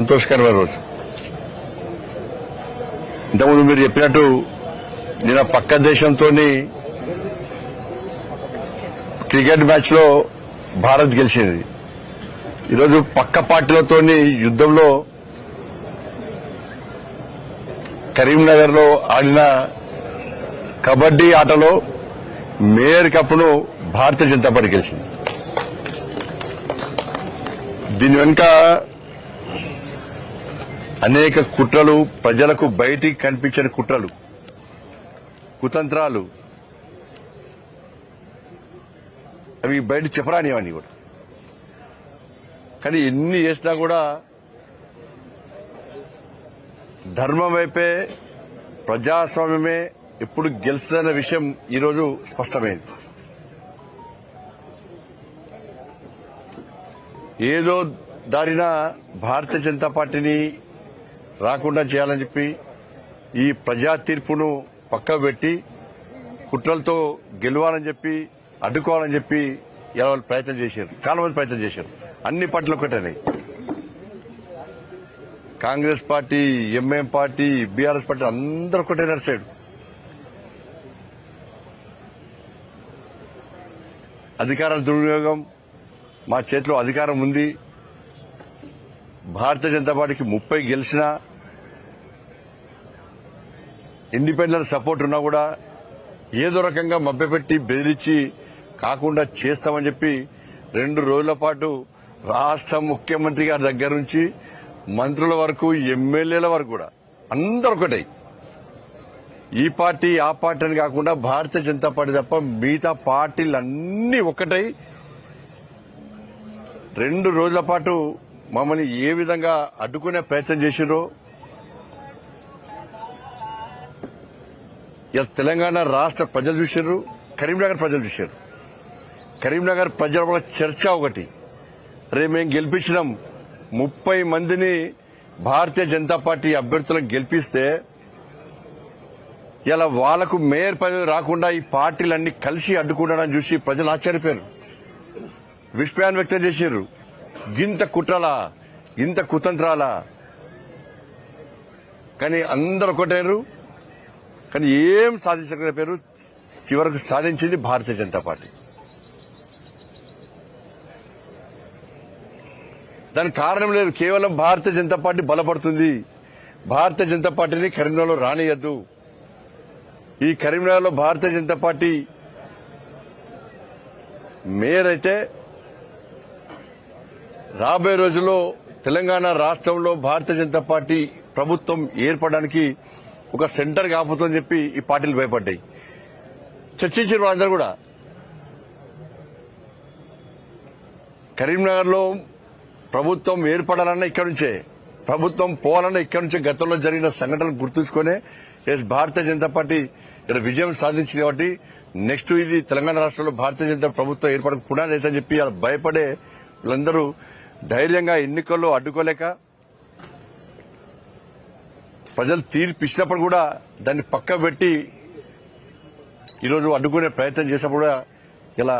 సంతోషకరమైన రోజు. ఇంతకుముందు మీరు చెప్పినట్టు నిన్న పక్క దేశంతో క్రికెట్ మ్యాచ్ లో భారత్ గెలిచింది. ఈరోజు పక్క పార్టీలతో యుద్దంలో కరీంనగర్ లో ఆడిన కబడ్డీ ఆటలో మేయర్ కప్ను భారతీయ జనతా పార్టీ గెలిచింది. దీని వెనుక అనేక కుట్రలు, ప్రజలకు బయటికి కనిపించని కుట్రలు, కుతంత్రాలు, అవి బయట చెప్పరానివన్నీ కూడా. కానీ ఎన్ని చేసినా కూడా ధర్మం వైపే, ప్రజాస్వామ్యమే ఎప్పుడు గెలుస్తుందన్న విషయం ఈరోజు స్పష్టమైంది. ఏదో దారిన భారతీయ జనతా పార్టీని రాకుండా చేయాలని చెప్పి ఈ ప్రజా తీర్పును పక్కకు పెట్టి కుట్రలతో గెలవాలని చెప్పి, అడ్డుకోవాలని చెప్పి ఇలా వాళ్ళు ప్రయత్నం చేశారు. చాలా మంది ప్రయత్నం చేశారు. అన్ని పార్టీలు ఒకటేనాయి. Congress party, MIM party, BRS party అందరూ ఒకటే నడిచాడు. అధికార దుర్వినియోగం, మా చేతిలో అధికారం ఉంది, భారతీయ జనతా పార్టీకి 30 గెలిచినా, ఇండిపెండెంట్ సపోర్ట్ ఉన్నా కూడా ఏదో రకంగా మభ్యపెట్టి బెదిరించి కాకుండా చేస్తామని చెప్పి 2 రోజుల పాటు రాష్ట్ర ముఖ్యమంత్రి గారి దగ్గర నుంచి మంత్రుల వరకు, ఎమ్మెల్యేల వరకు కూడా అందరూ ఒకటే. ఈ పార్టీ ఆ పార్టీ అని కాకుండా భారతీయ జనతా పార్టీ తప్ప మిగతా పార్టీలన్నీ ఒకటై 2 రోజుల పాటు మమ్మల్ని ఏ విధంగా అడ్డుకునే ప్రయత్నం చేసిరో ఇలా తెలంగాణ రాష్ట్ర ప్రజలు చూశారు, కరీంనగర్ ప్రజలు చూశారు. కరీంనగర్ ప్రజల వల్ల చర్చ ఒకటి, రేపు మేము గెలిపించినాం 30 మందిని భారతీయ జనతా పార్టీ అభ్యర్థులను గెలిపిస్తే ఇలా వాళ్లకు మేయర్ పదవి రాకుండా ఈ పార్టీలన్నీ కలిసి అడ్డుకుంటాడని చూసి ప్రజలు ఆశ్చర్యపోయారు, విస్మయాన్ని వ్యక్తం చేశారు. గింత కుట్రలా, ఇంత కుతంత్రాలా? కానీ అందరూ ఒకటేరు. కానీ ఏం సాధించకపోయారు. చివరకు సాధించింది భారతీయ జనతా పార్టీ. దానికి కారణం లేదు, కేవలం భారతీయ జనతా పార్టీ బలపడుతుంది. భారతీయ జనతా పార్టీని కరీంనగర్లో రానియద్దు. ఈ కరీంనగర్లో భారతీయ జనతా పార్టీ మేయర్ అయితే రాబోయే రోజుల్లో తెలంగాణ రాష్ట్రంలో భారతీయ జనతా పార్టీ ప్రభుత్వం ఏర్పడడానికి ఒక సెంటర్ కాకపోతుందని చెప్పి ఈ పార్టీలు భయపడ్డాయి. చర్చించారు వాళ్ళందరూ కూడా. కరీంనగర్లో ప్రభుత్వం ఏర్పడాలన్నా ఇక్కడి నుంచే, ప్రభుత్వం పోవాలన్నా ఇక్కడి నుంచే గతంలో జరిగిన సంఘటనలు గుర్తుంచుకునే భారతీయ జనతా పార్టీ ఇక్కడ విజయం సాధించింది. కాబట్టి నెక్స్ట్ ఇది తెలంగాణ రాష్ట్రంలో భారతీయ జనతా ప్రభుత్వం ఏర్పడక పునాది అవుతుందని చెప్పి భయపడే వీళ్ళందరూ ధైర్యంగా ఎన్నికల్లో అడ్డుకోలేక, ప్రజలు తీర్పు ఇచ్చినప్పుడు కూడా దాన్ని పక్క పెట్టి ఈరోజు అడ్డుకునే ప్రయత్నం చేసినప్పుడు కూడా ఇలా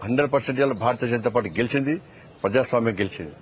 100% ఇలా భారతీయ జనతా పార్టీ గెలిచింది, ప్రజాస్వామ్యం గెలిచింది.